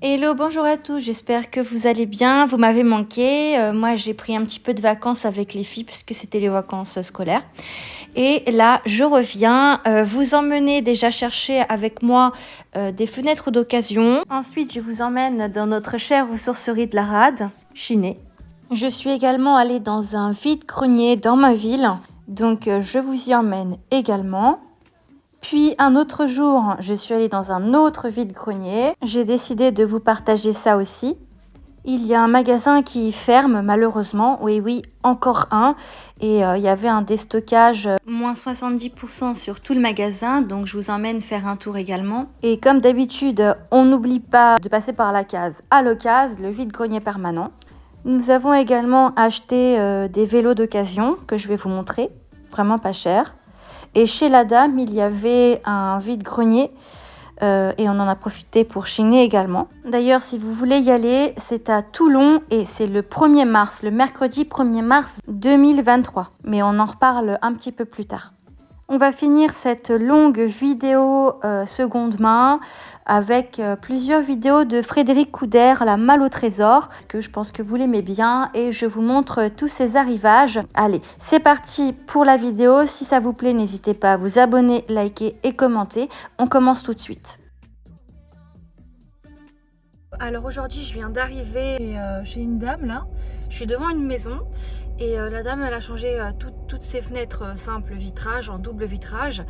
Hello, bonjour à tous, j'espère que vous allez bien, vous m'avez manqué. Moi j'ai pris un petit peu de vacances avec les filles puisque c'était les vacances scolaires. Et là je reviens vous emmener déjà chercher avec moi des fenêtres d'occasion. Ensuite je vous emmène dans notre chère ressourcerie de la Rade, Chiné. Je suis également allée dans un vide-grenier dans ma ville, donc je vous y emmène également. Puis un autre jour, je suis allée dans un autre vide-grenier. J'ai décidé de vous partager ça aussi. Il y a un magasin qui ferme malheureusement. Oui, oui, encore un. Et il y avait un déstockage moins 70% sur tout le magasin. Donc je vous emmène faire un tour également. Et comme d'habitude, on n'oublie pas de passer par la case à l'occasion, le vide-grenier permanent. Nous avons également acheté des vélos d'occasion que je vais vous montrer. Vraiment pas cher. Et chez la dame, il y avait un vide-grenier et on en a profité pour chiner également. D'ailleurs, si vous voulez y aller, c'est à Toulon et c'est le 1er mars, le mercredi 1er mars 2023. Mais on en reparle un petit peu plus tard. On va finir cette longue vidéo seconde main avec plusieurs vidéos de Frédéric Couder, La Malle au Trésor, parce que je pense que vous l'aimez bien et je vous montre tous ses arrivages. Allez, c'est parti pour la vidéo. Si ça vous plaît, n'hésitez pas à vous abonner, liker et commenter. On commence tout de suite. Alors aujourd'hui, je viens d'arriver chez une dame là. Je suis devant une maison et la dame elle a changé toutes ses fenêtres simple vitrage en double vitrage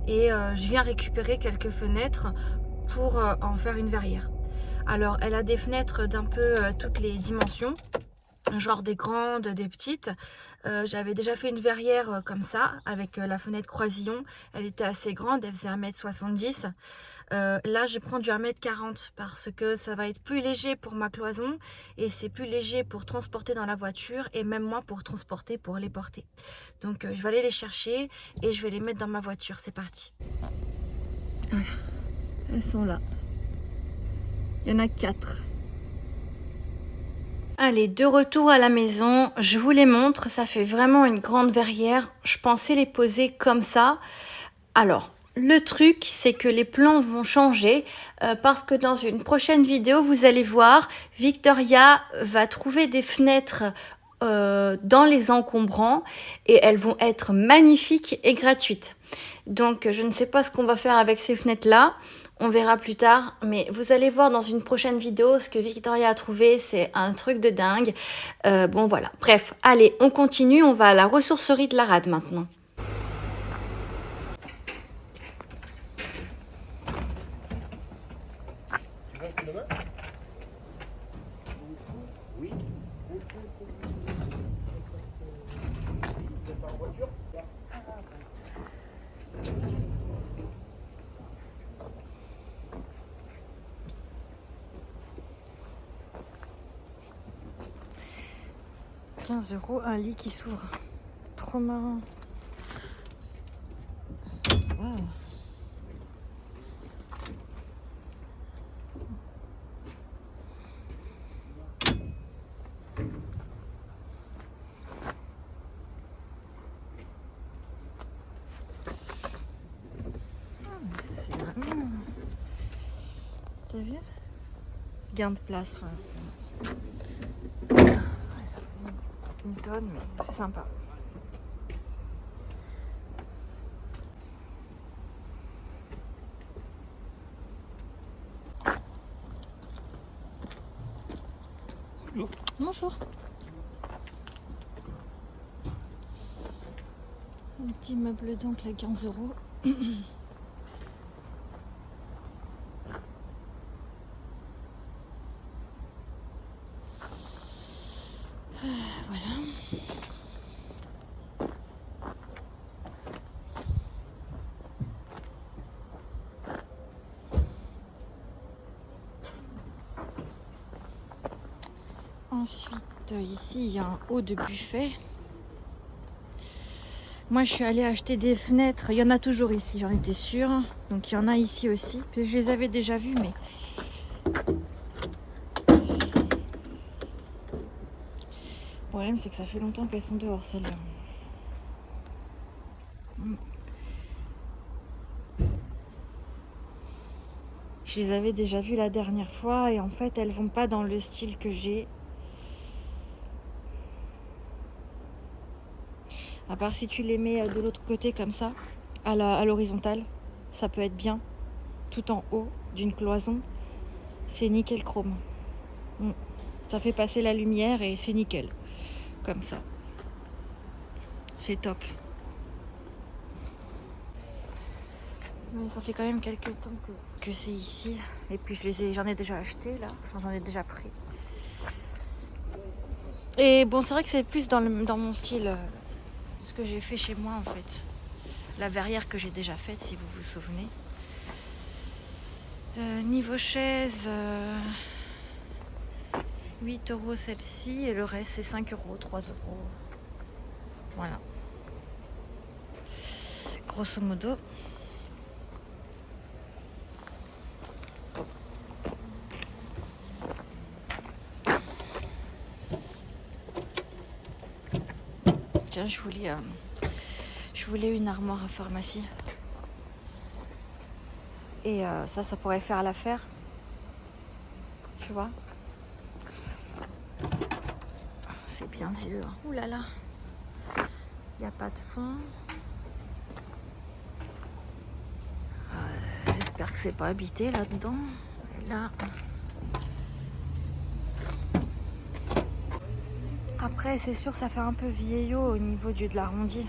et je viens récupérer quelques fenêtres pour en faire une verrière. Alors elle a des fenêtres d'un peu toutes les dimensions, genre des grandes, des petites. J'avais déjà fait une verrière comme ça avec la fenêtre croisillon. Elle était assez grande, elle faisait 1,70 m. Là je prends du 1,40 m parce que ça va être plus léger pour ma cloison et c'est plus léger pour transporter dans la voiture et même moi pour transporter, pour les porter. Donc je vais aller les chercher et je vais les mettre dans ma voiture. C'est parti. Voilà, elles sont là. Il y en a 4. Allez, de retour à la maison, je vous les montre, ça fait vraiment une grande verrière. Je pensais les poser comme ça. Alors, le truc, c'est que les plans vont changer parce que dans une prochaine vidéo, vous allez voir, Victoria va trouver des fenêtres dans les encombrants et elles vont être magnifiques et gratuites. Donc, je ne sais pas ce qu'on va faire avec ces fenêtres-là. On verra plus tard, mais vous allez voir dans une prochaine vidéo ce que Victoria a trouvé, c'est un truc de dingue. Bon voilà, bref, allez, on continue, on va à la ressourcerie de la Rade maintenant. Tu rentres demain? Oui. Vous êtes pas en voiture? « 15 € un lit qui s'ouvre. Trop marrant. Wow. C'est vraiment... T'as vu? Gain de place, ouais. Ouais, ça faisait une tonne, mais c'est sympa. Bonjour. Bonjour. Un petit meuble d'oncle à 15 €. Voilà. Ensuite, ici, il y a un haut de buffet. Moi, je suis allée acheter des fenêtres. Il y en a toujours ici, j'en étais sûre. Donc, il y en a ici aussi. Je les avais déjà vues, mais... Le problème, c'est que ça fait longtemps qu'elles sont dehors, celles-là. Je les avais déjà vues la dernière fois et en fait elles vont pas dans le style que j'ai. À part si tu les mets de l'autre côté comme ça, à l'horizontale, ça peut être bien. Tout en haut d'une cloison, c'est nickel chrome. Ça fait passer la lumière et c'est nickel. Comme ça. C'est top. Mais ça fait quand même quelques temps que c'est ici. Et puis j'en ai déjà acheté là. Enfin, j'en ai déjà pris. Et bon, c'est vrai que c'est plus dans mon style ce que j'ai fait chez moi en fait. La verrière que j'ai déjà faite, si vous vous souvenez. Niveau chaise, 8 € celle-ci. Et le reste, c'est 5 €, 3 €. Voilà. Grosso modo. Tiens, je voulais une armoire à pharmacie. Et ça pourrait faire l'affaire. Tu vois? C'est bien vieux. Ouh là là. Il n'y a pas de fond. J'espère que c'est pas habité là-dedans. Et là. Après, c'est sûr, ça fait un peu vieillot au niveau de l'arrondi.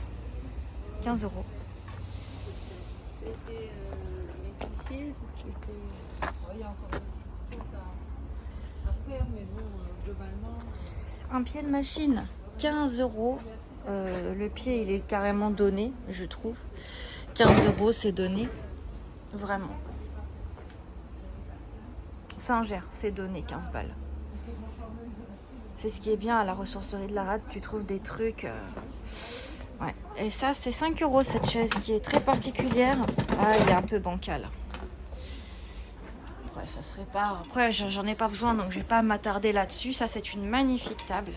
15 €. Un pied de machine, 15 €. Le pied, il est carrément donné, je trouve. 15 €, c'est donné. Vraiment. Saint-Gère, c'est donné, 15 balles. C'est ce qui est bien à la ressourcerie de la Rade, tu trouves des trucs. Ouais. Et ça, c'est 5 € cette chaise qui est très particulière. Ah, elle est un peu bancale. Après, ça se répare. Après, j'en ai pas besoin, donc je vais pas m'attarder là-dessus. Ça, c'est une magnifique table.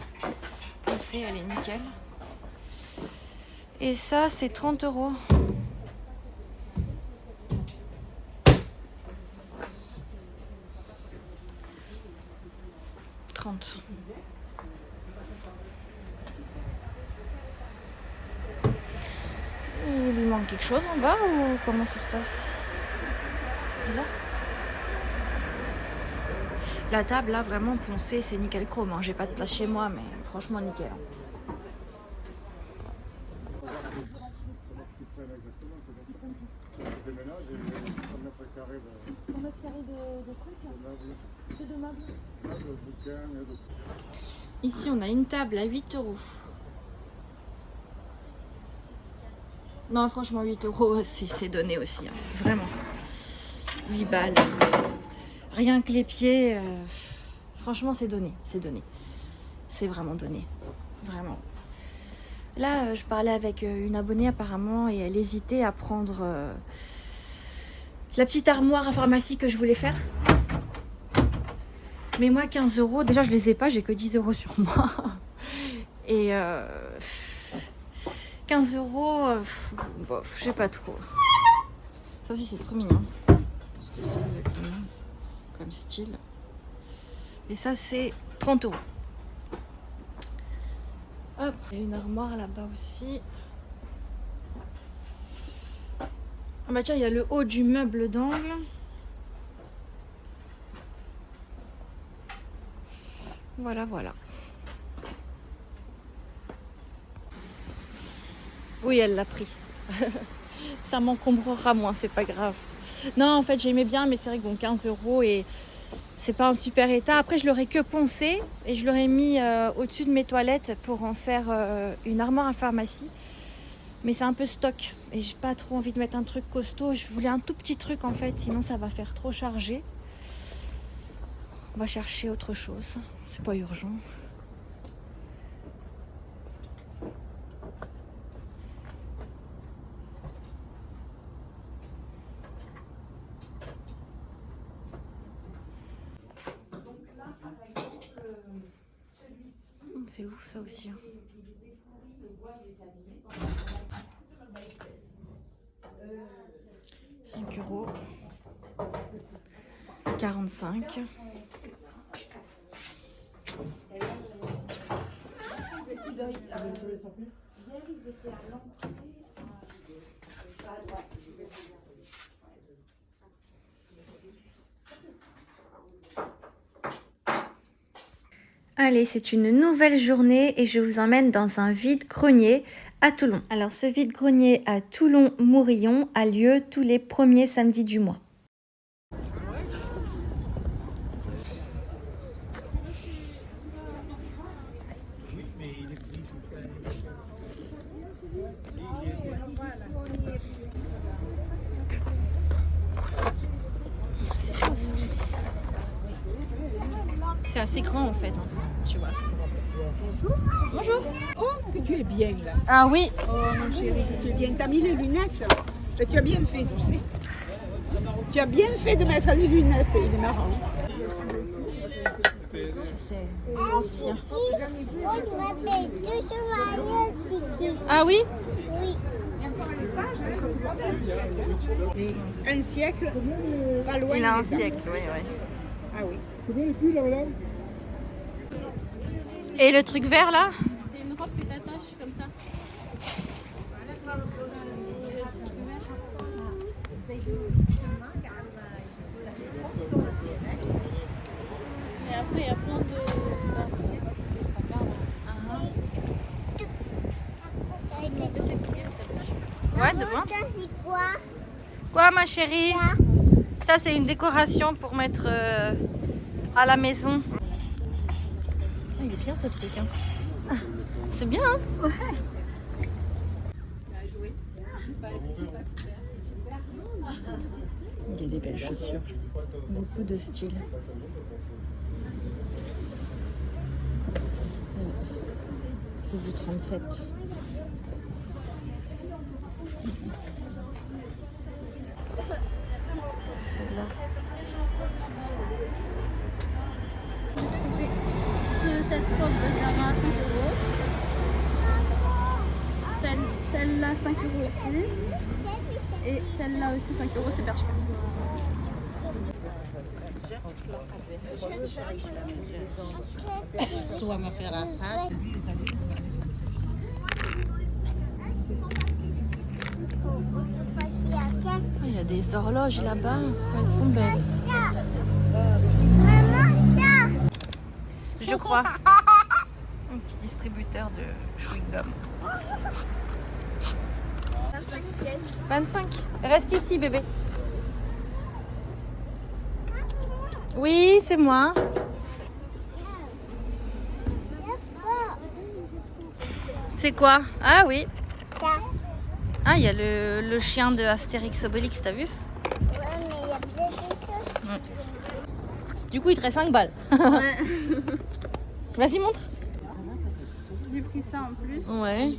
Pensez, elle est nickel. Et ça, c'est 30 €. Il lui manque quelque chose en bas ou comment ça se passe? Bizarre. La table là vraiment poncée, c'est nickel chrome. J'ai pas de place chez moi, mais franchement nickel. Ici, on a une table à 8 €. Non, franchement, 8 € c'est donné aussi. Vraiment. 8 balles. Rien que les pieds. Franchement, c'est donné. C'est donné. C'est vraiment donné. Vraiment. Là, je parlais avec une abonnée apparemment et elle hésitait à prendre la petite armoire à pharmacie que je voulais faire. Mais moi, 15 €, déjà, je les ai pas, j'ai que 10 € sur moi. Et 15 €, bof, je sais pas trop. Ça aussi, c'est trop mignon. Je pense que c'est exactement comme style. Et ça, c'est 30 €. Hop, il y a une armoire là-bas aussi. Ah bah tiens, il y a le haut du meuble d'angle. Voilà, voilà. Oui, elle l'a pris. Ça m'encombrera moins, c'est pas grave. Non, en fait, j'aimais bien, mais c'est vrai que bon, 15 € et c'est pas en super état. Après, je l'aurais que poncé et je l'aurais mis au-dessus de mes toilettes pour en faire une armoire à pharmacie. Mais c'est un peu stock et j'ai pas trop envie de mettre un truc costaud. Je voulais un tout petit truc en fait, sinon ça va faire trop chargé. On va chercher autre chose. C'est pas urgent. C'est ouf ça aussi. 5 €. 45. Allez, c'est une nouvelle journée et je vous emmène dans un vide-grenier à Toulon. Alors ce vide-grenier à Toulon-Mourillon a lieu tous les premiers samedis du mois. C'est beau ça. C'est assez grand en fait, hein, tu vois. Bonjour. Oh, que tu es bien là. Ah oui. Oh mon chéri, que tu es bien. T'as mis les lunettes. Mais tu as bien fait, tu sais. Tu as bien fait de mettre les lunettes. Il est marrant. Ça c'est ancien. Moi, je m'appelle Touchou Tiki. Ah oui. Oui. Un siècle, pas loin. Il a un des siècle, oui, oui. Ah oui. Et le truc vert là? C'est une robe que t'attaches comme ça. Et après il y a plein de... Ouais, devant. Ça, c'est quoi? Quoi ma chérie? Ça c'est une décoration pour mettre à la maison. Ah, il est bien ce truc hein. C'est bien hein. Il y a des belles chaussures. Beaucoup de style. C'est du 37. Là. Cette robe, ça va à 5 euros. Celle-là, 5 euros aussi. Et celle-là aussi, 5 euros, c'est Bershka. Il y a des horloges là-bas. Elles sont belles. Maman, ça. Je crois. Un petit distributeur de chewing-gum. 25. Reste ici, bébé. Oui, c'est moi. C'est quoi? Ah oui. Ça. Ah, il y a le chien de Astérix Obélix, t'as vu? Ouais, mais il y a plein de choses. Du coup, il te reste 5 balles. Ouais. Vas-y, montre. J'ai pris ça en plus. Ouais. Et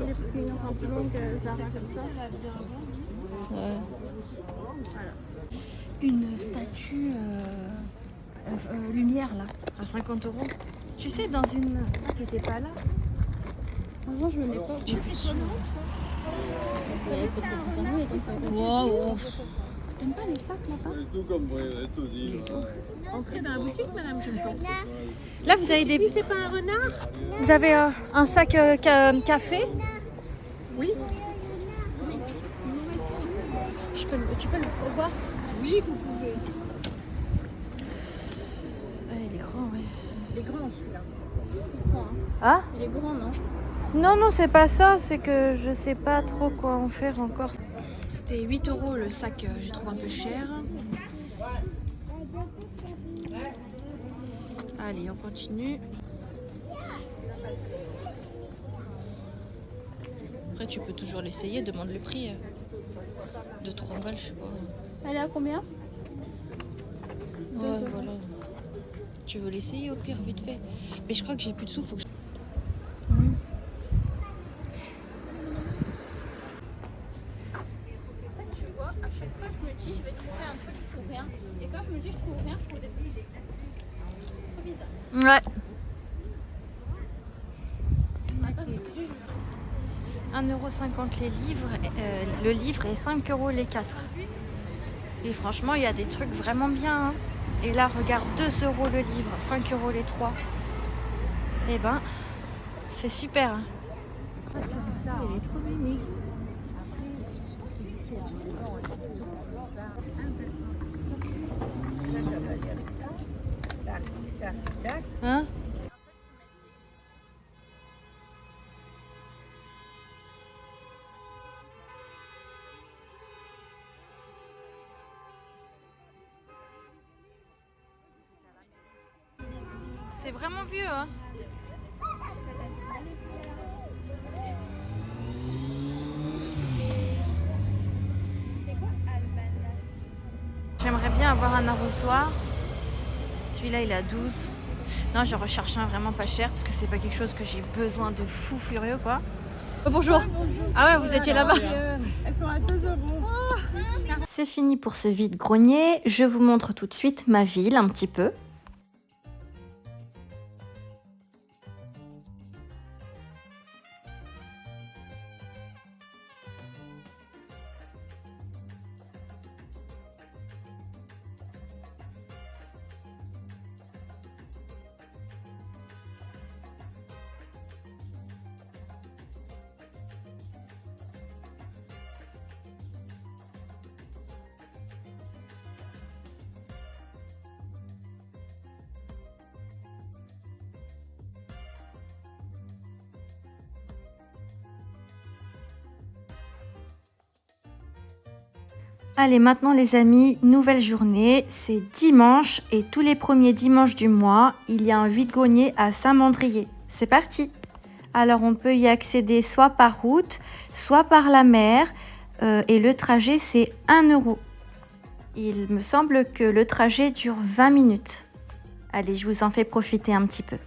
j'ai pris une robe longue Zara comme ça. Ouais. Une statue lumière là, à 50 euros. Tu sais, dans une. Ah, t'étais pas là? Franchement, je me mets pas. J'ai plus de sous. Wow. T'aimes pas les sacs là-bas? Entrez dans la boutique, madame, je me sens. Là, vous avez des. C'est pas un renard? Vous avez un sac café? Oui. Tu peux le revoir? Oui, vous pouvez. Il est grand, ouais. Il est grand celui-là. Ah? Il est grand, non? Non, non, c'est pas ça, c'est que je sais pas trop quoi en faire encore. C'était 8 euros le sac, j'ai trouvé un peu cher. Allez, on continue. Après, tu peux toujours l'essayer, demande le prix. De 3 balles, je sais pas. Elle est à combien? Ouais, voilà. Tu veux l'essayer au pire, vite fait. Mais je crois que j'ai plus de sous, faut que je... En fait, tu vois, à chaque fois, je me dis, je vais trouver un truc, je trouve rien. Et quand je me dis, je trouve rien, je trouve des trucs. Trop bizarre. Ouais. Attends, je me dis, 1,50 € les livres, le livre et 5 € les 4. Et franchement, il y a des trucs vraiment bien. Hein. Et là, regarde, 2 € le livre, 5 € les 3. Et ben, c'est super. Hein. Elle est trop mimi. Hein? C'est vraiment vieux, hein? J'aimerais bien avoir un arrosoir. Celui-là, il est à 12. Non, je recherche un vraiment pas cher parce que c'est pas quelque chose que j'ai besoin de fou furieux, quoi. Oh, bonjour. Ah ouais, vous étiez là-bas. Elles sont à 2 €. C'est fini pour ce vide-grenier. Je vous montre tout de suite ma ville un petit peu. Allez, maintenant les amis, nouvelle journée, c'est dimanche et tous les premiers dimanches du mois, il y a un vide-grenier à Saint-Mandrier. C'est parti! Alors on peut y accéder soit par route, soit par la mer et le trajet c'est 1 €. Il me semble que le trajet dure 20 minutes. Allez, je vous en fais profiter un petit peu.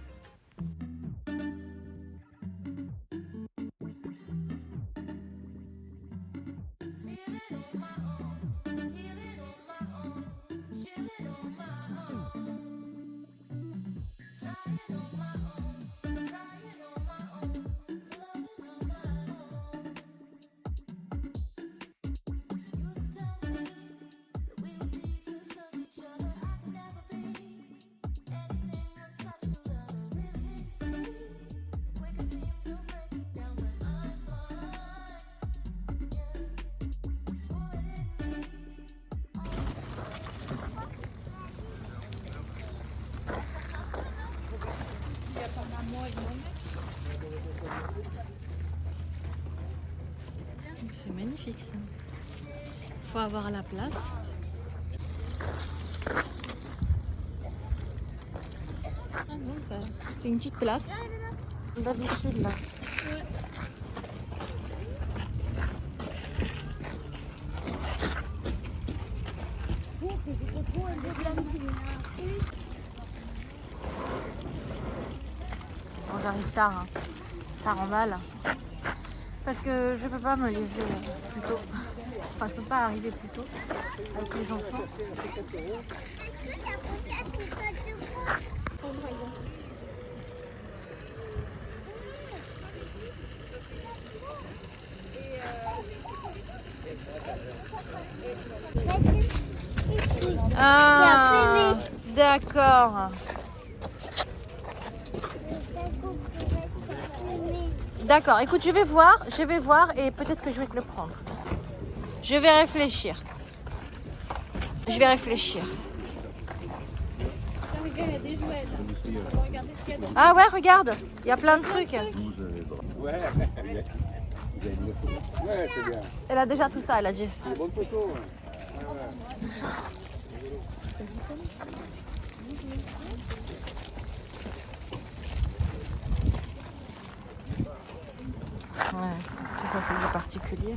C'est magnifique ça. Faut avoir la place. Ah non, ça, c'est une petite place. D'habitude là. Bon, j'arrive tard, hein. Ça remballe. Parce que je peux pas me lever plus tôt. Enfin, je peux pas arriver plus tôt avec les enfants. Ah, d'accord. D'accord, écoute, je vais voir et peut-être que je vais te le prendre. Je vais réfléchir. Je vais réfléchir. Regarde, il y a des jouets là. On va regarder ce qu'il y a dedans. Ah ouais, regarde, il y a plein de trucs. Ouais, c'est bien. Elle a déjà tout ça, elle a dit. Des bonnes photos. Ouais, tout ça c'est du particulier.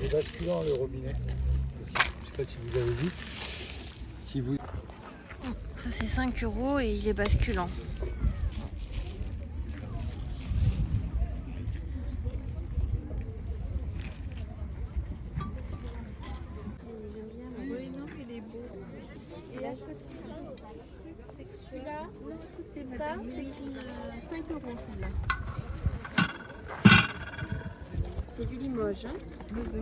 est basculant le robinet. Je sais pas si vous avez vu. Si vous... Ça c'est 5 € et il est basculant. Oui, non, il est beau. Et à chaque c'est que celui-là, non, écoutez, ça, c'est 5 € celle-là. C'est du Limoges, hein? Oui, oui.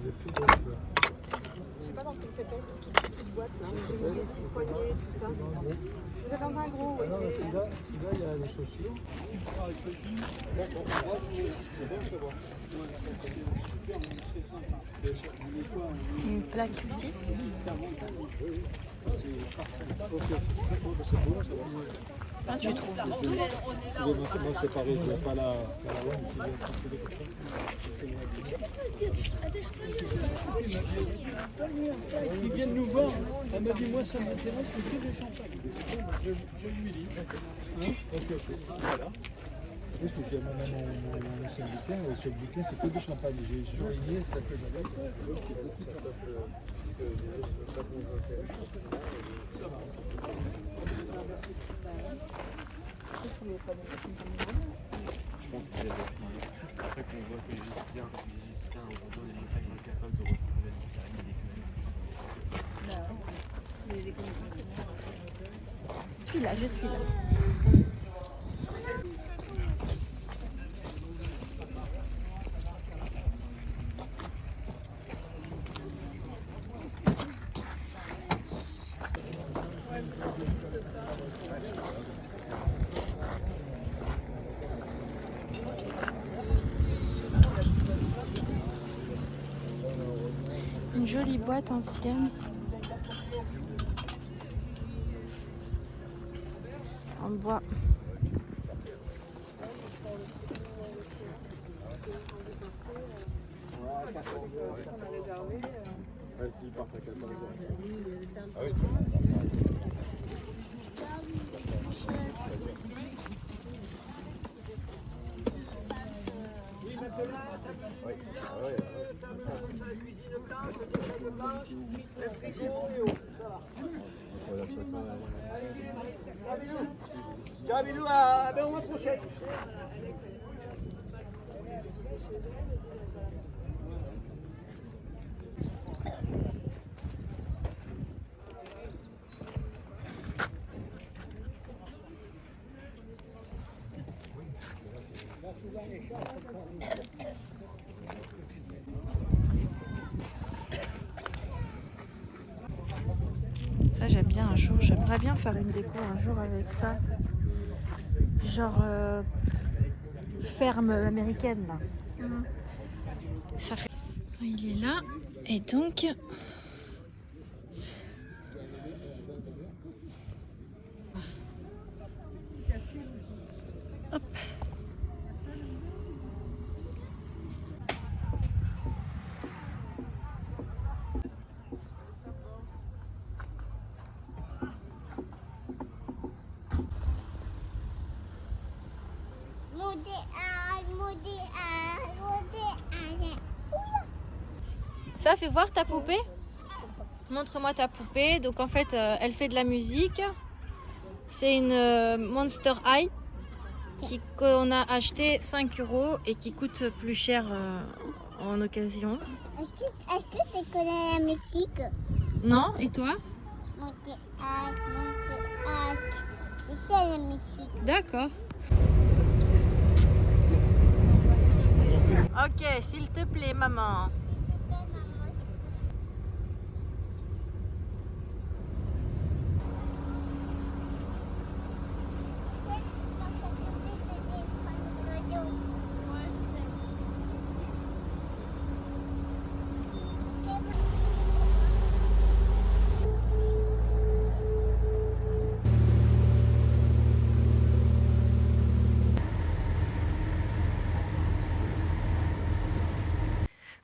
Je sais pas dans quel c'est petite boîte là. J'ai mis des petits poignets, tout ça. C'est dans un gros. Ah non, mais celui-là, il y a les chaussures. Une plaque aussi. Tu trouves? Moi, c'est pareil, je ne vais pas la Ils viennent nous voir. Elle m'a dit, moi, ça m'intéresse, c'est que le champagne. Je lui dis. Ok. Voilà. Parce que j'ai mon ancien bouquin, et ce bouquin, c'est que du champagne. J'ai surligné ça que j'avais. Ça va. Je pense qu'il y a après qu'on voit que les Égyptiens au fond des montagnes sont incapables de recycler la matière et des Je suis là, je suis là. Une jolie boîte ancienne. En bois. Vas-y, part à 14 heures. Ah oui. Ciao Bilou, à au mois prochain. Ça j'aime bien un jour, j'aimerais bien faire une déco un jour avec ça. Genre ferme américaine là. Ça fait... Il est là et donc... Hop. Ça fait voir ta poupée. Montre-moi ta poupée. Donc en fait, elle fait de la musique. C'est une Monster High qu'on a acheté 5 € et qui coûte plus cher en occasion. Est-ce que tu connais la musique? Non? Et toi? Monter c'est ça la musique. D'accord. Ok, s'il te plaît, maman.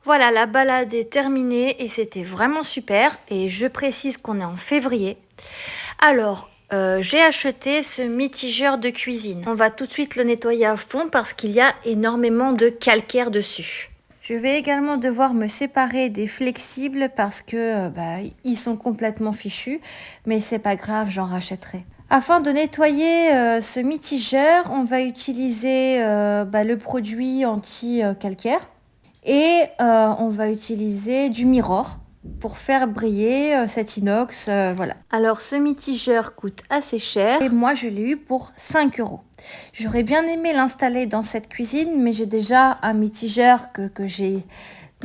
Voilà, la balade est terminée et c'était vraiment super. Et je précise qu'on est en février. Alors, j'ai acheté ce mitigeur de cuisine. On va tout de suite le nettoyer à fond parce qu'il y a énormément de calcaire dessus. Je vais également devoir me séparer des flexibles parce que ils sont complètement fichus, mais c'est pas grave, j'en rachèterai. Afin de nettoyer ce mitigeur, on va utiliser le produit anti-calcaire et on va utiliser du Mirror pour faire briller cet inox, voilà. Alors ce mitigeur coûte assez cher et moi je l'ai eu pour 5 €. J'aurais bien aimé l'installer dans cette cuisine, mais j'ai déjà un mitigeur que j'ai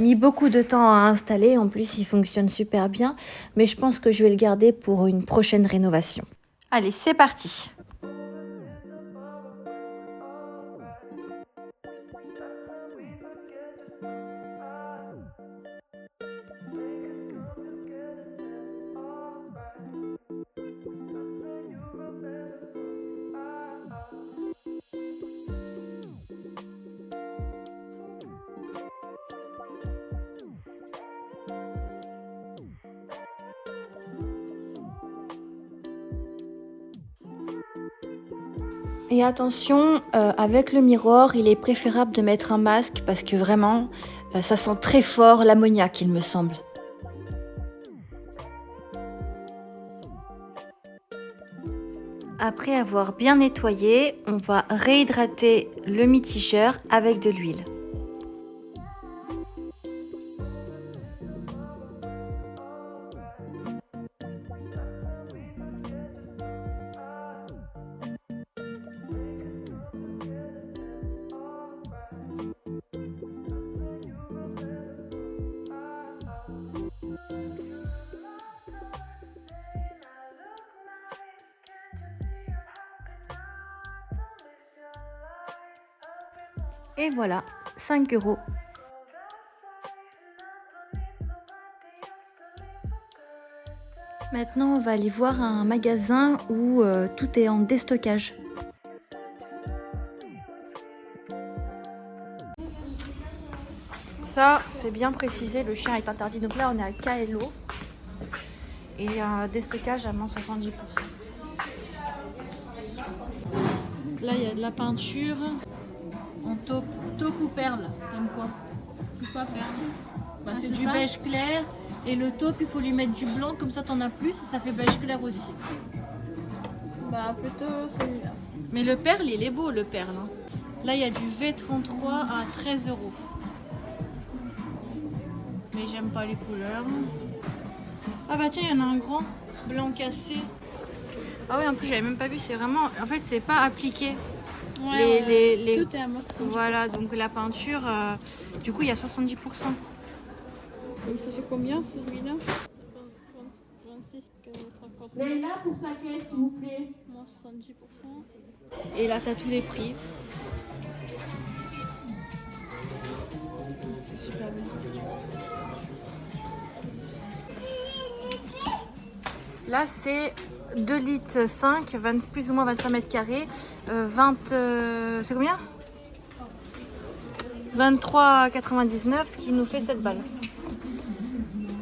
mis beaucoup de temps à installer. En plus il fonctionne super bien, mais je pense que je vais le garder pour une prochaine rénovation. Allez, c'est parti! Et attention, avec le Mirror, il est préférable de mettre un masque parce que vraiment, ça sent très fort l'ammoniac, il me semble. Après avoir bien nettoyé, on va réhydrater le mitigeur avec de l'huile. Et voilà, 5 €. Maintenant, on va aller voir un magasin où tout est en déstockage. Ça, c'est bien précisé, le chien est interdit. Donc là, on est à KLO et déstockage à moins 70%. Là, il y a de la peinture en taupe ou perle. T'aimes quoi? C'est quoi perle? C'est du beige clair. Et le taupe, il faut lui mettre du blanc, comme ça t'en as plus et ça fait beige clair aussi. Plutôt celui-là. Mais le perle, il est beau, le perle. Hein. Là, il y a du V33 à 13 €. Mais j'aime pas les couleurs. Ah bah tiens, il y en a un grand, blanc cassé. Ah oui, en plus, j'avais même pas vu, c'est vraiment... En fait, c'est pas appliqué. Ouais, tout est à moins 70%. Voilà, donc la peinture, du coup, il y a 70%. Donc ça fait combien celui-là? 26, 50. Mais là pour sa caisse, s'il vous plaît. Moins 70%. Et là, t'as tous les prix. C'est super bien. Là, c'est 2 litres 5, plus ou moins 25 mètres carrés. C'est combien? 23,99, ce qui nous fait 7 balles.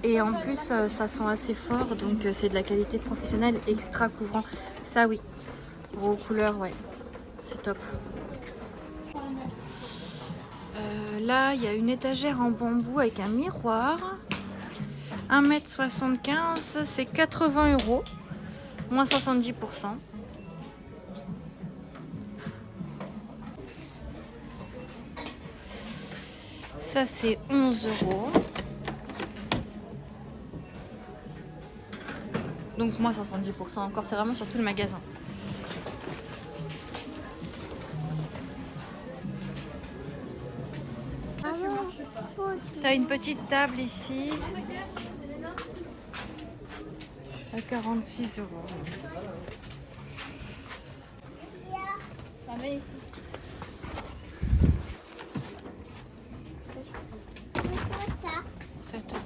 Et en plus, ça sent assez fort, donc c'est de la qualité professionnelle, extra couvrant. Ça, oui. Gros couleur, ouais. C'est top. Là, il y a une étagère en bambou avec un miroir. 1,75 m, c'est 80 €. Moins 70%. Ça, c'est 11 €. Donc moins 70% encore, c'est vraiment sur tout le magasin. T'as une petite table ici à 46 €. Ah, mais ici. 7 €.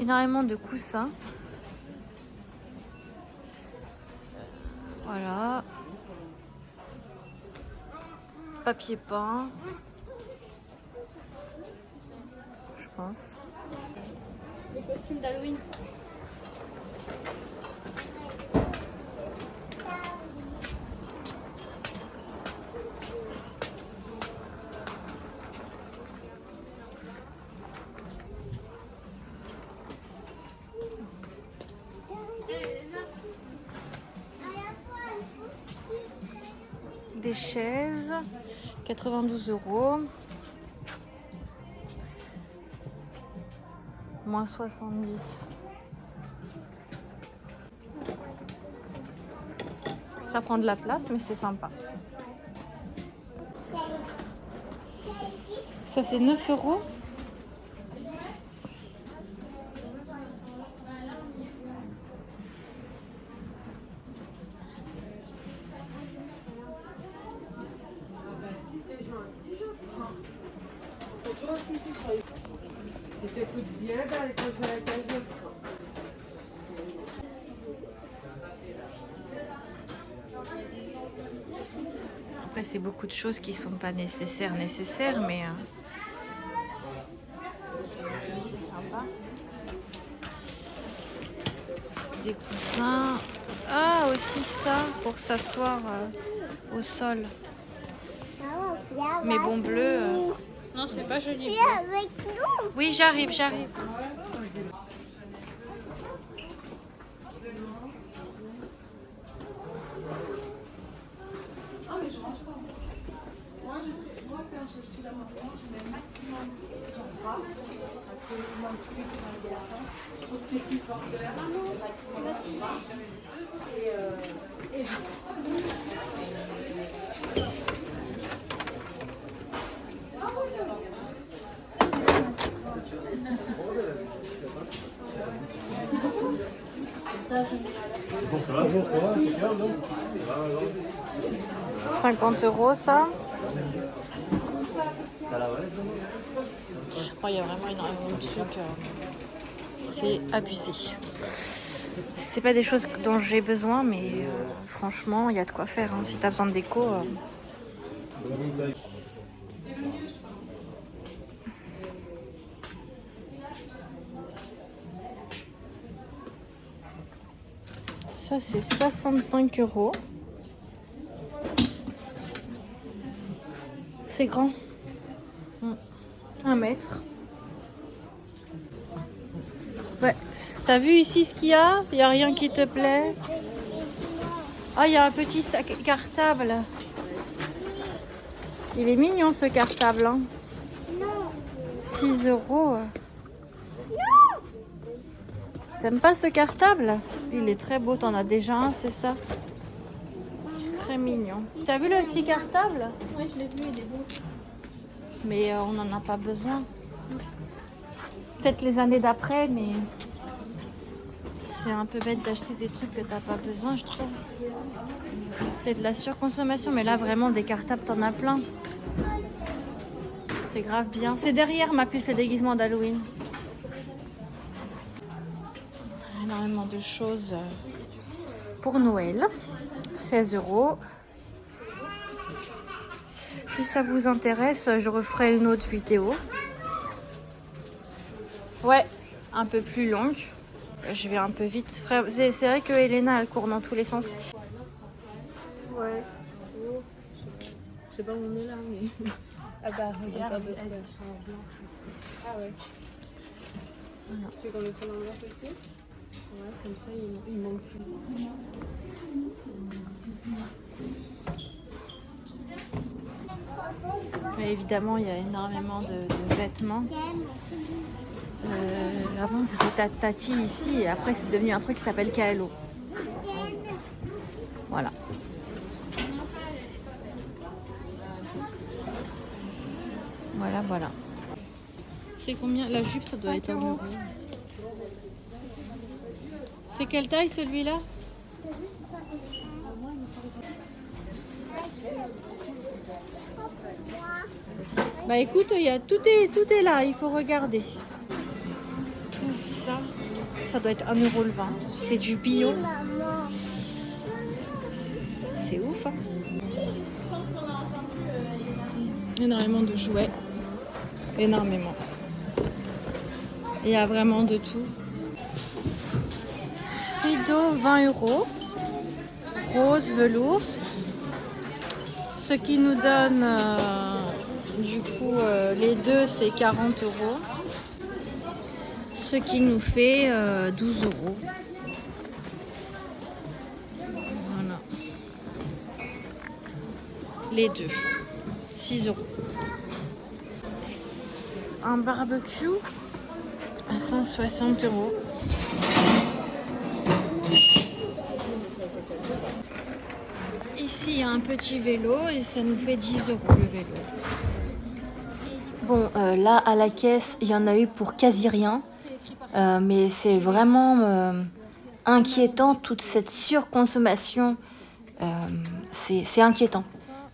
énormément de coussins. Voilà. Papier peint. Je pense. Les costumes d'Halloween. Des chaises, 92 €. Moins 70. Ça prend de la place, mais c'est sympa. Ça, c'est 9 €. Après, c'est beaucoup de choses qui sont pas nécessaires, mais c'est sympa. Des coussins. Ah, aussi ça, pour s'asseoir au sol. Mais bon, bleu. Non, c'est pas joli. Viens avec nous. Oui, j'arrive. Bonjour, ça va? Bonjour, ça va? 50 € ça. Oh, il y a vraiment énormément de trucs. C'est abusé. C'est pas des choses dont j'ai besoin, mais franchement, il y a de quoi faire. Hein. Si tu as besoin de déco. Ça, c'est 65 €. C'est grand. 1 mètre. Ouais. T'as vu ici ce qu'il y a? Il n'y a rien qui te plaît? Ah, il y a un petit sac cartable. Il est mignon ce cartable. Hein. Non. 6 €. T'aimes pas ce cartable? Il est très beau. T'en as déjà un, c'est ça? Très mignon. T'as vu le petit cartable? Oui, je l'ai vu, il est beau. Mais on n'en a pas besoin. Peut-être les années d'après, mais c'est un peu bête d'acheter des trucs que t'as pas besoin, je trouve. C'est de la surconsommation, mais là vraiment des cartables, t'en as plein. C'est grave bien. C'est derrière ma puce, les déguisements d'Halloween. Énormément de choses pour Noël. 16 €. Si ça vous intéresse, je referai une autre vidéo. Ouais, un peu plus longue. Je vais un peu vite. C'est vrai que Elena, elle court dans tous les sens. Ouais. Je sais pas où on est là, mais. Ah bah regarde, elles sont en blanc. Ah ouais. Voilà. Tu veux qu'on les prenne en blanc aussi? Ouais, comme ça, il manque plus. Mais évidemment, il y a énormément de vêtements. Avant, c'était Tati ici et après, c'est devenu un truc qui s'appelle KLO. Voilà. Voilà. C'est combien? La jupe, ça doit être 1 €. C'est quelle taille celui-là? Bah écoute, tout est là, il faut regarder. Tout ça. ça doit être 1 euro le 20. C'est du bio. Maman. C'est ouf, hein. Énormément de jouets. Énormément. Il y a vraiment de tout. Rideau 20 euros. Rose, velours. Ce qui nous donne, du coup, les deux, c'est 40 euros. Ce qui nous fait 12 euros. Voilà. Les deux. 6 euros. Un barbecue à 160 euros. Ici, il y a un petit vélo et ça nous fait 10 euros le vélo. Bon, là, à la caisse, il y en a eu pour quasi rien. Mais c'est vraiment inquiétant, toute cette surconsommation. C'est inquiétant.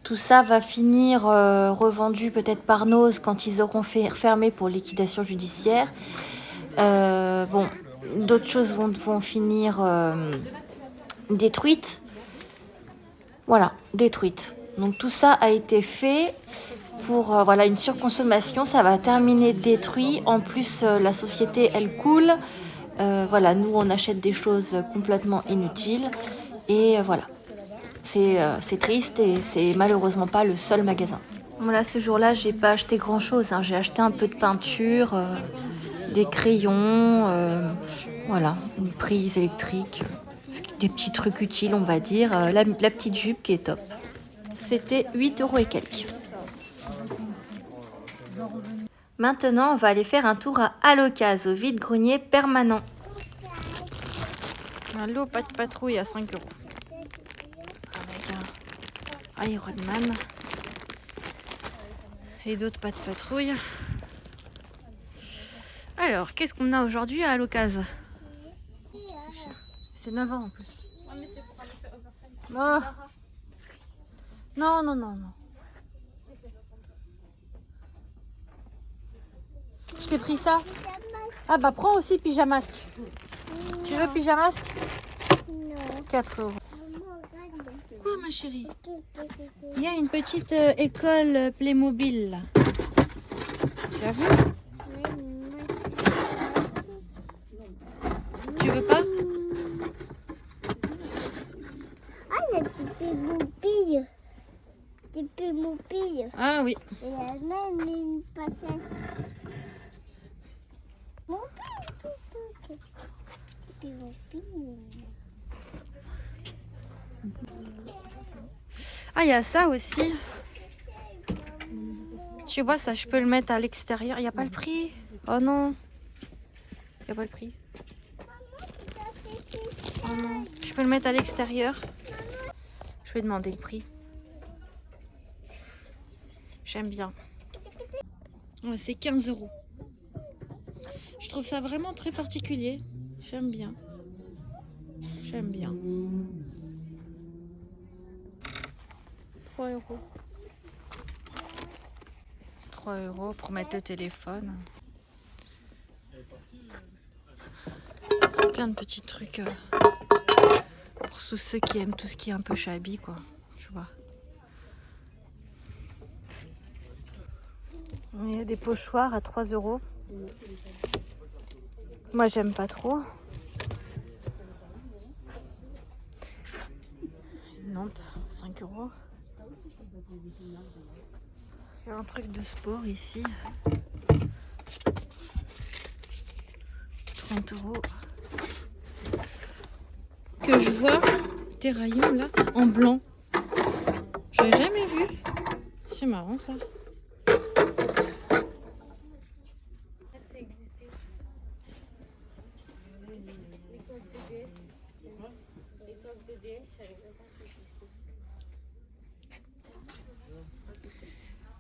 Tout ça va finir revendu peut-être par Nose quand ils auront fermé pour liquidation judiciaire. Bon, d'autres choses vont finir détruites. Voilà, détruites. Donc tout ça a été fait pour voilà, une surconsommation. Ça va terminer détruit. En plus, la société, elle coule. Voilà, nous, on achète des choses complètement inutiles. Et voilà. C'est triste et c'est malheureusement pas le seul magasin. Voilà, ce jour-là, j'ai pas acheté grand-chose. J'ai acheté un peu de peinture, des crayons, voilà, une prise électrique, des petits trucs utiles, on va dire. La petite jupe qui est top. C'était 8 euros et quelques. Maintenant, on va aller faire un tour à Allocase, au vide-grenier permanent. Un lot pas de patrouille à 5 euros. Avec un Ironman. Et d'autres pas de patrouille. Alors, qu'est-ce qu'on a aujourd'hui à Allocase? C'est cher. C'est 9 ans en plus. Ouais, mais c'est pour aller faire oversize. Oh. Non, non, non, non. Je t'ai pris ça. Ah bah prends aussi pyjamasque. Tu veux pyjamasque? Non. 4 euros. Maman, regarde. Quoi ma chérie? Il y a une petite école Playmobil là. Tu as vu? Tu veux pas? Ah, il y a des Playmobil. Des Playmobil. Ah oui. Il y a même une passette. Mon père, Ah il y a ça aussi. Tu vois ça, je peux le mettre à l'extérieur. Il n'y a pas le prix. Oh non. Il n'y a pas le prix. Oh non. Je peux le mettre à l'extérieur. Je vais demander le prix. J'aime bien. Ouais, c'est 15 euros. Je trouve ça vraiment très particulier. J'aime bien. J'aime bien. 3 euros. 3 euros pour mettre le téléphone. Plein de petits trucs pour tous ceux qui aiment tout ce qui est un peu shabby, quoi. Tu vois. Il y a des pochoirs à 3 euros. Moi, j'aime pas trop. Une lampe, 5 euros. Il y a un truc de sport ici. 30 euros. Que je vois des rayons là en blanc. J'avais jamais vu. C'est marrant ça.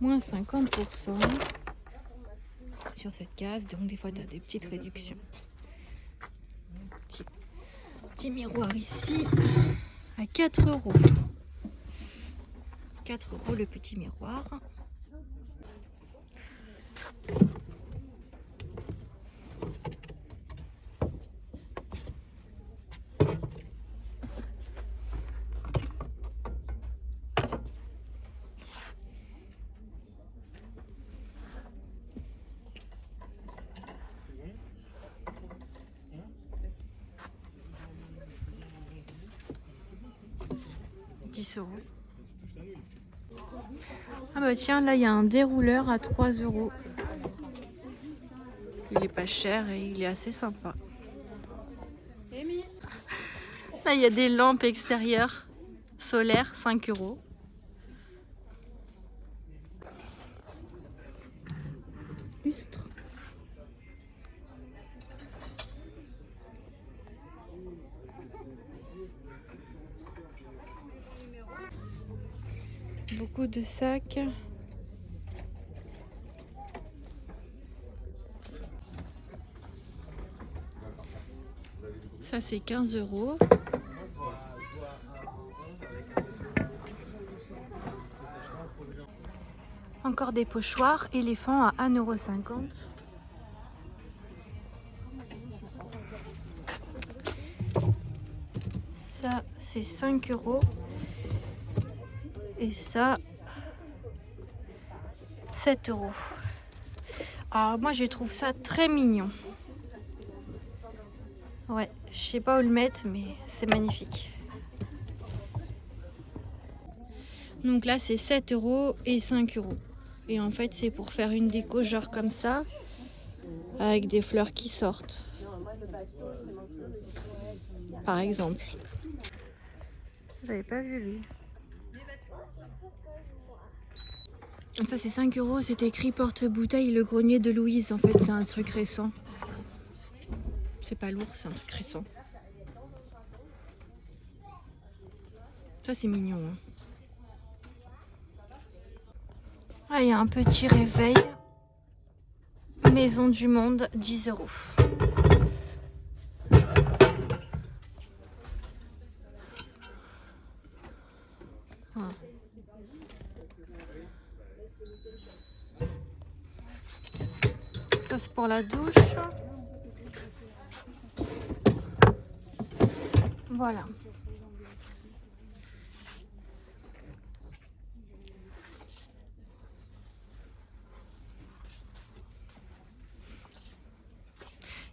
Moins 50% sur cette case, donc des fois tu as des petites réductions. Petit miroir ici à 4 euros. 4 euros le petit miroir. 10 euros. Ah bah tiens, là il y a un dérouleur à 3 euros. Il est pas cher et il est assez sympa. Là il y a des lampes extérieures solaires, 5 euros. Lustre. Beaucoup de sacs. Ça c'est 15 euros. Encore des pochoirs éléphants à 1,50 €. Ça c'est 5 euros. Et ça 7 euros. Alors moi je trouve ça très mignon. Ouais, je sais pas où le mettre, mais c'est magnifique. Donc là c'est 7 euros et 5 euros. Et en fait c'est pour faire une déco genre comme ça, avec des fleurs qui sortent. Par exemple. J'avais pas vu lui. Ça c'est 5 euros, c'est écrit porte-bouteille le grenier de Louise. En fait c'est un truc récent. C'est pas lourd, c'est un truc récent. Ça c'est mignon. Hein. Ah, il y a un petit réveil. Maison du Monde, 10 euros. Voilà. Ça c'est pour la douche. Voilà.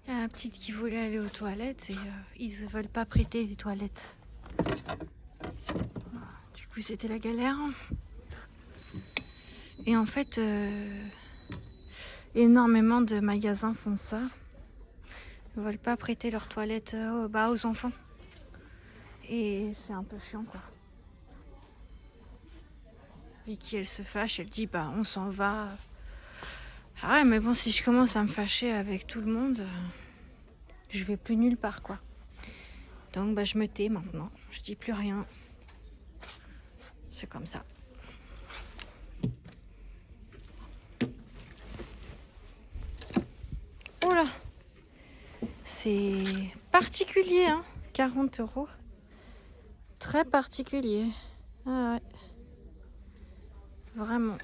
Il y a la petite qui voulait aller aux toilettes et ils ne veulent pas prêter les toilettes. Du coup c'était la galère. Et en fait, énormément de magasins font ça. Ils ne veulent pas prêter leurs toilettes aux enfants. Et c'est un peu chiant quoi. Vicky elle se fâche, elle dit bah on s'en va. Ah ouais mais bon si je commence à me fâcher avec tout le monde, je vais plus nulle part quoi. Donc bah je me tais maintenant, je dis plus rien. C'est comme ça. Oh là, c'est particulier hein, 40 euros. Très particulier. Ah ouais. Vraiment.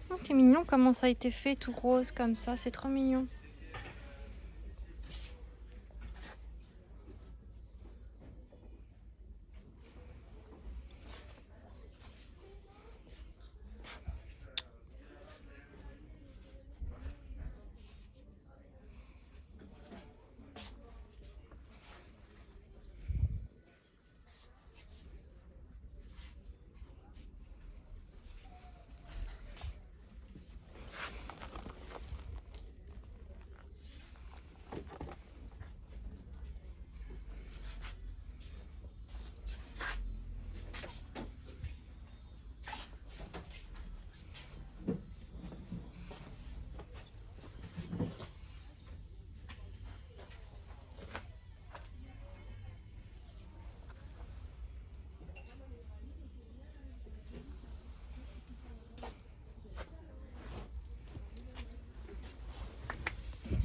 Oh, c'est mignon comment ça a été fait, tout rose comme ça, c'est trop mignon.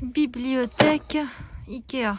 Bibliothèque Ikea.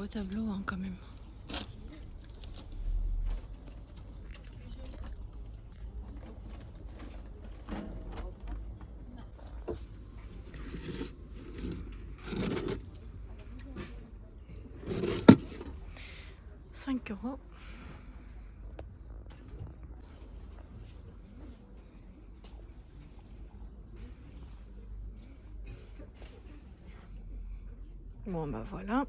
tableau hein, quand même. €5. Bon bah voilà.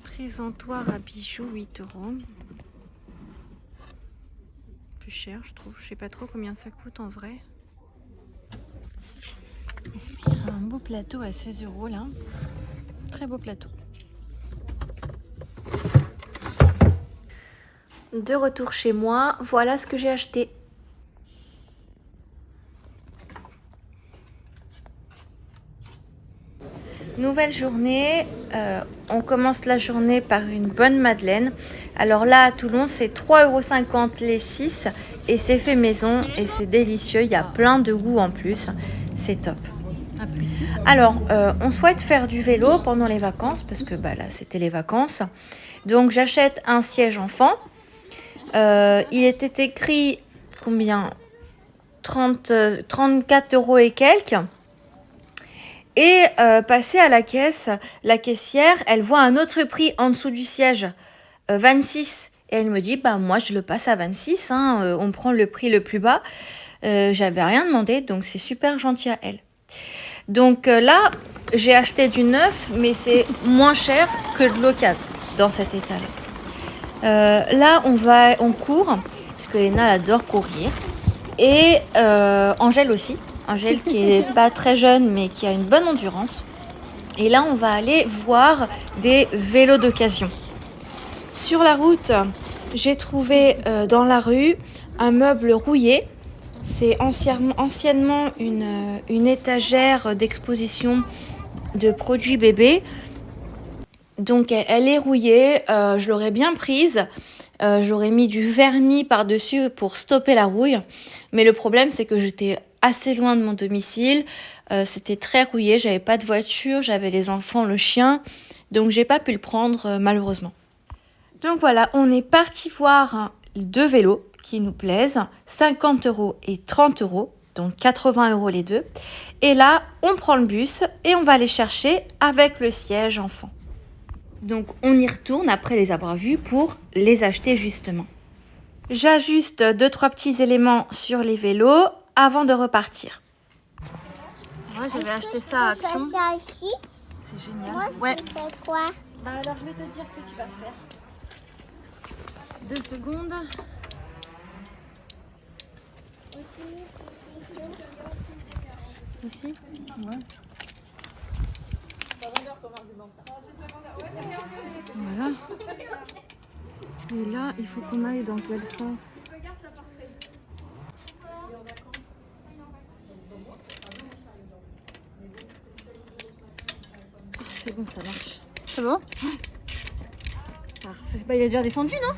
Présentoir à bijoux 8 €. Plus cher je trouve. Je sais pas trop combien ça coûte en vrai. Un beau plateau à 16 € là. Très beau plateau. De retour chez moi, voilà ce que j'ai acheté. Nouvelle journée, on commence la journée par une bonne madeleine. Alors là à Toulon c'est 3,50 € les 6 et c'est fait maison et c'est délicieux, il y a plein de goût en plus, c'est top. Alors on souhaite faire du vélo pendant les vacances parce que bah, là c'était les vacances. Donc j'achète un siège enfant, il était écrit combien 34 € et quelques. Et passer à la caisse, la caissière, elle voit un autre prix en dessous du siège, 26. Et elle me dit, bah moi je le passe à 26, hein, on prend le prix le plus bas. J'avais rien demandé, donc c'est super gentil à elle. Donc là, j'ai acheté du neuf, mais c'est moins cher que de l'occasion dans cet état-là. Là, on court, parce que Léna elle adore courir. Et Angèle aussi. Angèle qui est pas très jeune mais qui a une bonne endurance. Et là on va aller voir des vélos d'occasion. Sur la route, j'ai trouvé dans la rue un meuble rouillé. C'est anciennement une étagère d'exposition de produits bébés. Donc elle est rouillée, je l'aurais bien prise. J'aurais mis du vernis par-dessus pour stopper la rouille. Mais le problème c'est que j'étais assez loin de mon domicile, c'était très rouillé, j'avais pas de voiture, j'avais les enfants, le chien, donc j'ai pas pu le prendre malheureusement. Donc voilà, on est parti voir deux vélos qui nous plaisent, 50 € et 30 €, donc 80 € les deux. Et là, on prend le bus et on va les chercher avec le siège enfant. Donc on y retourne après les avoir vus pour les acheter justement. J'ajuste 2-3 petits éléments sur les vélos avant de repartir. Ouais, j'avais acheté ça à Action. Ça ici. C'est génial. Moi, Ouais. tu fais quoi? Bah alors je vais te dire ce que tu vas faire. 2 secondes. Ici. Ouais. Voilà. Et là, il faut qu'on aille dans quel sens? C'est bon, ça marche. C'est bon? Parfait. Bah il est déjà descendu, non?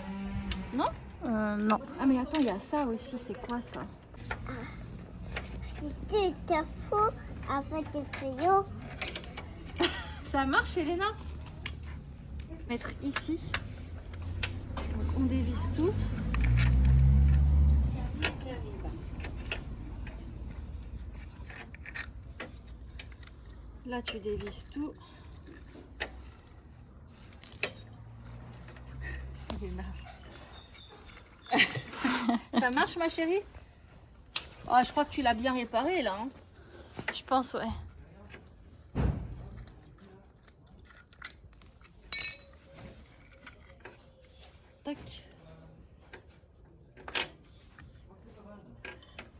Non. Ah mais attends, il y a ça aussi, c'est quoi ça? Si tu te fous avec tes feuilles, Ça marche, Elena? Mettre ici. Donc on dévisse tout. Là tu dévisses tout. Elena. Ça marche ma chérie? Oh, je crois que tu l'as bien réparé là. Hein. Je pense, ouais. Tac.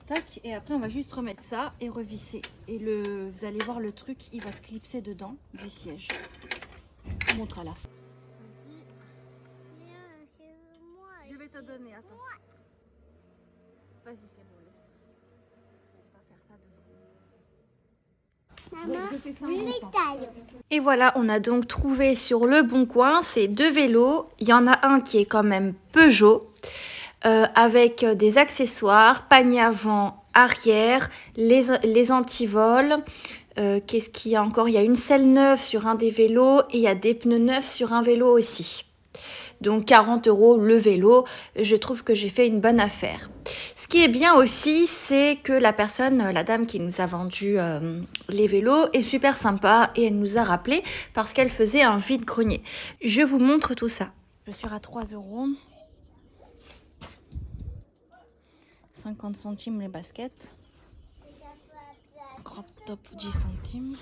Tac. Et après on va juste remettre ça et revisser. Et vous allez voir le truc, il va se clipser dedans du siège. Je vous montre à la fin. Je vais te donner, attends. Vas-y, c'est bon, laisse. On va faire ça 2 secondes. maman, Je fais ça en les même temps. tailles. Et voilà, on a donc trouvé sur Le Bon Coin ces deux vélos. Il y en a un qui est quand même Peugeot, avec des accessoires, panier avant, arrière, les antivols, Qu'est-ce qu'il y a encore? Il y a une selle neuve sur un des vélos et il y a des pneus neufs sur un vélo aussi. Donc 40 € le vélo, je trouve que j'ai fait une bonne affaire. Ce qui est bien aussi, c'est que la dame qui nous a vendu les vélos est super sympa et elle nous a rappelé parce qu'elle faisait un vide-grenier. Je vous montre tout ça. Je suis à 3 €. 50 centimes les baskets. Crop top 10 centimes.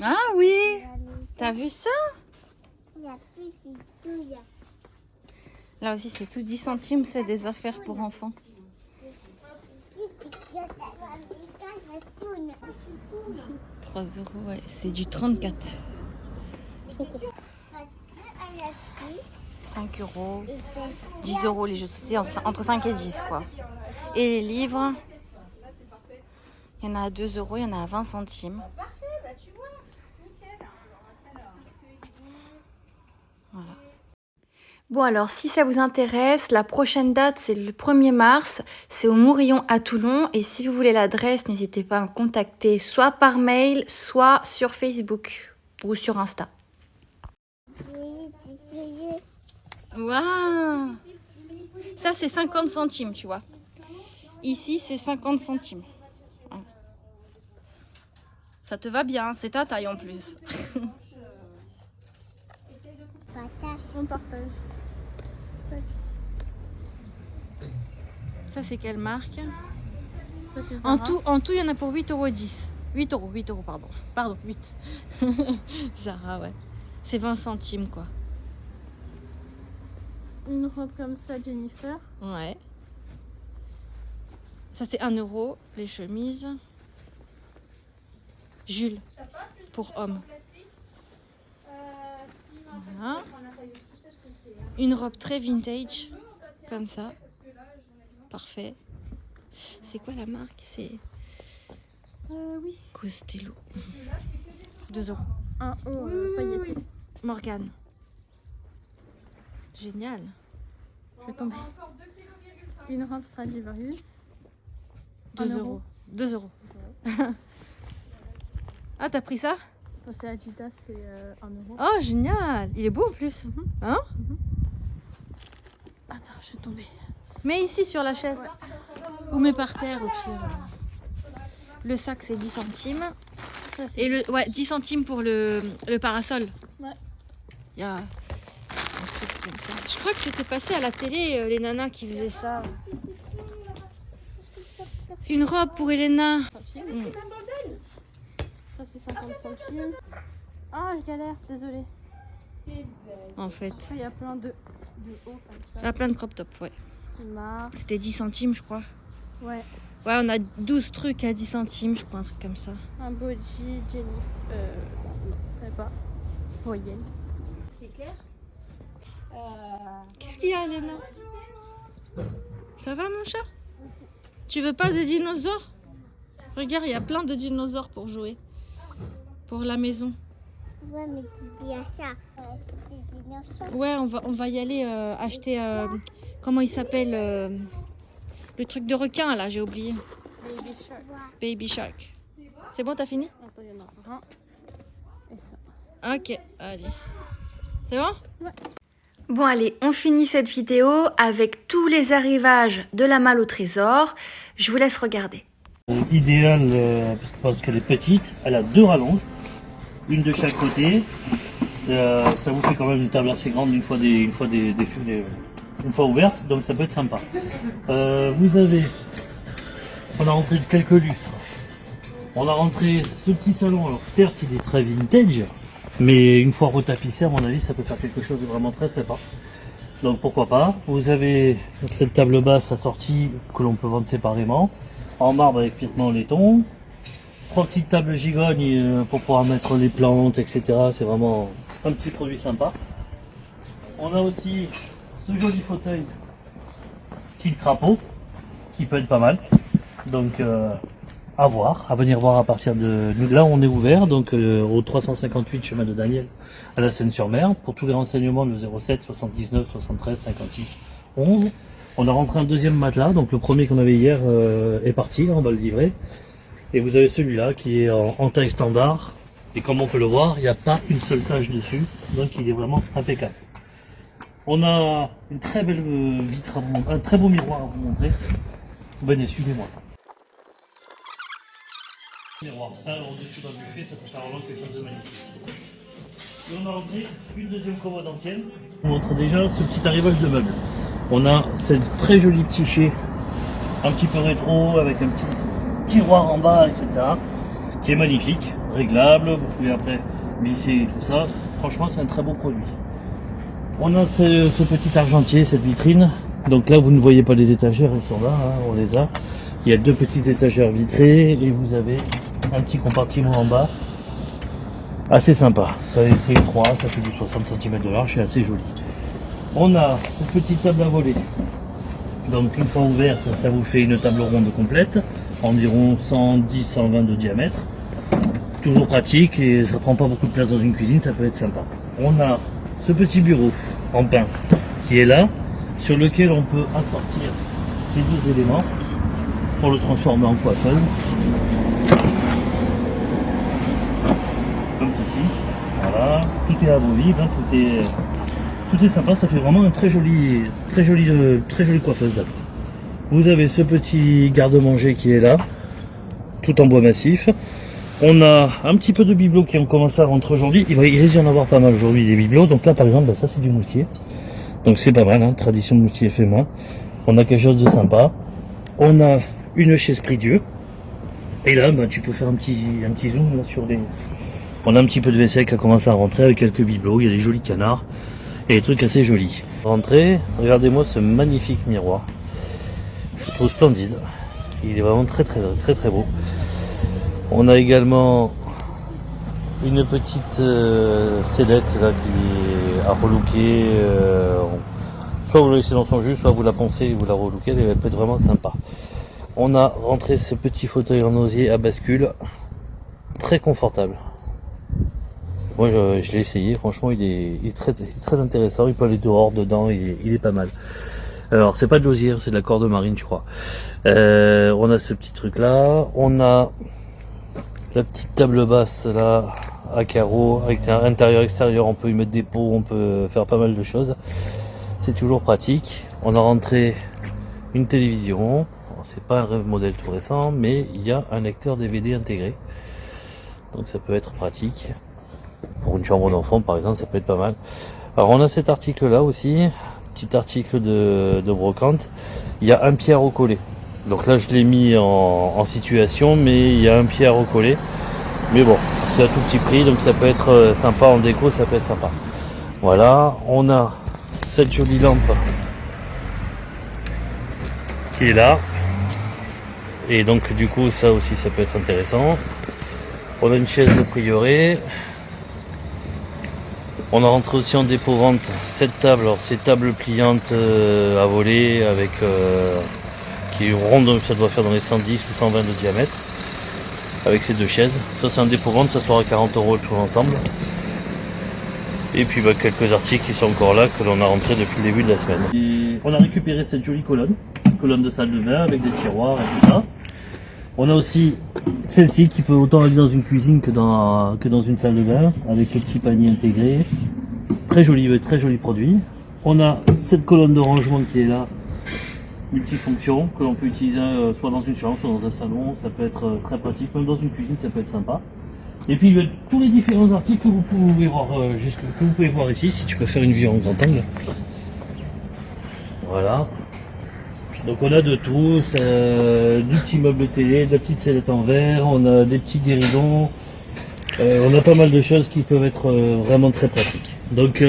Ah oui, t'as vu ça? Il y a plus de tout, il y a Là aussi c'est tout 10 centimes, c'est des affaires pour enfants. 3 €, ouais, c'est du 34. 5 €, 10 € les jeux de société, entre 5 et 10 quoi. Et les livres, il y en a à 2 €, il y en a à 20 centimes. Voilà. Bon alors si ça vous intéresse, la prochaine date c'est le 1er mars, c'est au Mourillon à Toulon et si vous voulez l'adresse, n'hésitez pas à me contacter soit par mail, soit sur Facebook ou sur Insta. Waouh! Ça c'est 50 centimes, tu vois. Ici c'est 50 centimes. Voilà. Ça te va bien, c'est ta taille en plus. On partage. Ça c'est quelle marque? Ça, c'est En Zara. tout, il y en a pour 8,10 €. 8 €, pardon. Pardon, 8. Zara, ouais. C'est 20 centimes, quoi. Une robe comme ça, Jennifer. Ouais. Ça, c'est 1 €, les chemises. Jules, pour homme. Voilà. Une robe très vintage, comme ça. Parfait. C'est quoi la marque? C'est Oui. Costello. 2 €. Un haut pailleté. Morgane. Génial. Je vais tomber. Une robe Stradivarius. 2 1 €. 2 €. Ah, t'as pris ça? Ça, c'est Adidas, c'est 1 €. Oh, génial. Il est beau en plus. Hein? Attends, je vais tomber. Mets ici sur la chaise. Ou mets par terre au pire. Le sac, c'est 10 centimes. Ça, c'est Et ouais, 10 centimes pour le parasol. Ouais. Il y a un truc comme ça. Je crois que c'était passé à la télé, les nanas qui faisaient ça. Une robe pour Elena. centimes. Ça, c'est 50 centimes. Ah, je galère, désolée. En fait. Après, il y a plein de hauts comme Il y ça. a plein de crop top, ouais. Une marque. C'était 10 centimes, je crois. Ouais. Ouais, on a 12 trucs à 10 centimes, je crois, un truc comme ça. Un body, Jennifer. Non, je sais pas. Voyelle. C'est clair. Qu'est-ce qu'il y a, Elena? Ça va, mon chat? Tu veux pas des dinosaures? Regarde, il y a plein de dinosaures pour jouer. Pour la maison. Ouais, mais tu dis à ça. C'est des dinosaures. Ouais, on va y aller acheter... comment il s'appelle le truc de requin, là, j'ai oublié. Baby Shark. Baby Shark. C'est bon, t'as fini? Attends, il y en a un. Et ça. Ok, allez. C'est bon? Ouais. Bon, allez, on finit cette vidéo avec tous les arrivages de la malle au trésor. Je vous laisse regarder. Idéal parce qu'elle est petite, elle a 2 rallonges, une de chaque côté. Ça vous fait quand même une table assez grande une fois ouverte, donc ça peut être sympa. On a rentré quelques lustres. On a rentré ce petit salon, alors certes il est très vintage, mais une fois retapissé, à mon avis, ça peut faire quelque chose de vraiment très sympa. Donc pourquoi pas. Vous avez cette table basse assortie que l'on peut vendre séparément, en marbre avec piétement en laiton. 3 petites tables gigognes pour pouvoir mettre les plantes, etc. C'est vraiment un petit produit sympa. On a aussi ce joli fauteuil style crapaud qui peut être pas mal. Donc à venir voir à partir de là on est ouvert, donc au 358 chemin de Daniel à la Seine-sur-Mer. Pour tous les renseignements, le 07 79 73 56 11. On a rentré un deuxième matelas, donc le premier qu'on avait hier est parti, on va le livrer. Et vous avez celui-là qui est en taille standard. Et comme on peut le voir, il n'y a pas une seule tache dessus, donc il est vraiment impeccable. On a une très belle vitre à vous montrer, un très beau miroir à vous montrer. Venez, suivez-moi. Miroir, ça au-dessus dans le buffet, ça peut faire vraiment quelque chose de magnifique. Et on a rentré une deuxième commode ancienne. On montre déjà ce petit arrivage de meubles. On a cette très jolie petit chez, un petit peu rétro, avec un petit tiroir en bas, etc. Qui est magnifique, réglable, vous pouvez après visser et tout ça. Franchement, c'est un très beau produit. On a ce petit argentier, cette vitrine. Donc là, vous ne voyez pas les étagères, elles sont là, hein, on les a. Il y a deux petites étagères vitrées et vous avez un petit compartiment en bas. Assez sympa, c'est étroit, ça fait du 60 cm de large, c'est assez joli. On a cette petite table à voler. Donc une fois ouverte, ça vous fait une table ronde complète, environ 110-120 de diamètre. Toujours pratique et ça prend pas beaucoup de place dans une cuisine, ça peut être sympa. On a ce petit bureau en pin qui est là, sur lequel on peut assortir ces deux éléments pour le transformer en coiffeuse. Comme ceci. Voilà, tout est amovible, hein, tout est sympa, ça fait vraiment une très jolie coiffeuse là. Vous avez ce petit garde-manger qui est là, tout en bois massif. On a un petit peu de bibelots qui ont commencé à rentrer aujourd'hui. Il risque d'y en avoir pas mal aujourd'hui des bibelots. Donc là par exemple, bah, ça c'est du moustier. Donc c'est pas mal, hein, tradition de moustier fait main. On a quelque chose de sympa. On a une chaise prie-dieu. Et là, bah, tu peux faire un petit zoom là, sur les... On a un petit peu de vaisselle qui a commencé à rentrer avec quelques bibelots. Il y a des jolis canards et des trucs assez jolis. Rentrez, regardez-moi ce magnifique miroir. Je le trouve splendide. Il est vraiment très beau. On a également une petite sellette là qui est à relooker. Soit vous la laissez dans son jus, soit vous la poncez et vous la relookez. Elle peut être vraiment sympa. On a rentré ce petit fauteuil en osier à bascule. Très confortable. Moi je l'ai essayé, franchement il est très intéressant, il peut aller dehors, dedans, il est pas mal. Alors c'est pas de l'osier, c'est de la corde marine je crois. On a ce petit truc là, on a la petite table basse là à carreaux, avec intérieur extérieur, on peut y mettre des pots, on peut faire pas mal de choses. C'est toujours pratique. On a rentré une télévision, c'est pas un modèle tout récent, mais il y a un lecteur DVD intégré. Donc ça peut être pratique. Pour une chambre d'enfant par exemple, ça peut être pas mal. Alors on a cet article là aussi, petit article de brocante. Il y a un pied à recoller. Donc là je l'ai mis en situation, mais il y a un pied à recoller. Mais bon, c'est à tout petit prix, donc ça peut être sympa en déco, ça peut être sympa. Voilà, on a cette jolie lampe qui est là. Et donc du coup ça aussi ça peut être intéressant. On a une chaise de prieuré. On a rentré aussi en dépôt-vente cette table, alors c'est table pliante à voler avec qui est ronde, ça doit faire dans les 110 ou 120 de diamètre avec ces deux chaises. Ça c'est un dépôt-vente, ça sera 40 € tout l'ensemble. Et puis bah, quelques articles qui sont encore là que l'on a rentré depuis le début de la semaine. Et on a récupéré cette jolie colonne de salle de bain avec des tiroirs et tout ça. On a aussi celle-ci qui peut autant aller dans une cuisine que dans une salle de bain avec le petit panier intégré. Très joli produit. On a cette colonne de rangement qui est là, multifonction, que l'on peut utiliser soit dans une chambre, soit dans un salon. Ça peut être très pratique, même dans une cuisine, ça peut être sympa. Et puis tous les différents articles que vous pouvez voir ici, si tu peux faire une vue en grand angle. Voilà. Donc on a de tout, du petit meuble télé, de la petite sellette en verre, on a des petits guéridons, on a pas mal de choses qui peuvent être vraiment très pratiques. Donc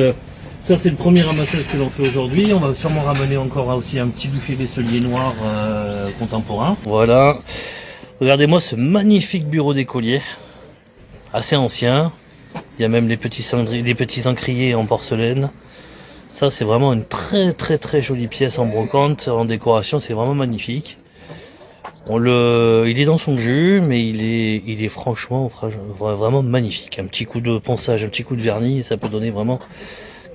ça c'est le premier ramassage que l'on fait aujourd'hui. On va sûrement ramener encore aussi un petit buffet vaisselier noir contemporain. Voilà, regardez-moi ce magnifique bureau d'écolier, assez ancien. Il y a même les petits encriers en porcelaine. Ça c'est vraiment une très jolie pièce en brocante, en décoration, c'est vraiment magnifique. Il est dans son jus, mais il est franchement vraiment magnifique. Un petit coup de ponçage, un petit coup de vernis, ça peut donner vraiment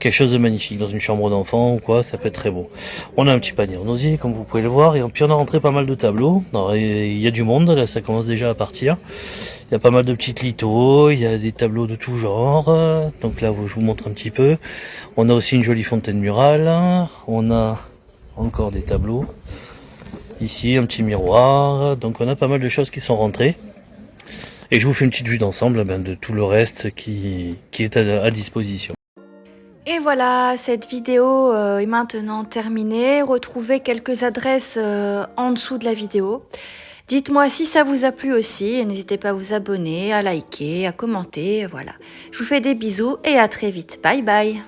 quelque chose de magnifique dans une chambre d'enfant ou quoi, ça peut être très beau. On a un petit panier en osier comme vous pouvez le voir, et puis on a rentré pas mal de tableaux. Alors, il y a du monde, là ça commence déjà à partir. Il y a pas mal de petites lithos, il y a des tableaux de tout genre. Donc là je vous montre un petit peu. On a aussi une jolie fontaine murale, on a encore des tableaux. Ici un petit miroir, donc on a pas mal de choses qui sont rentrées. Et je vous fais une petite vue d'ensemble de tout le reste qui est à disposition. Et voilà, cette vidéo est maintenant terminée. Retrouvez quelques adresses en dessous de la vidéo. Dites-moi si ça vous a plu aussi. N'hésitez pas à vous abonner, à liker, à commenter. Voilà. Je vous fais des bisous et à très vite. Bye bye.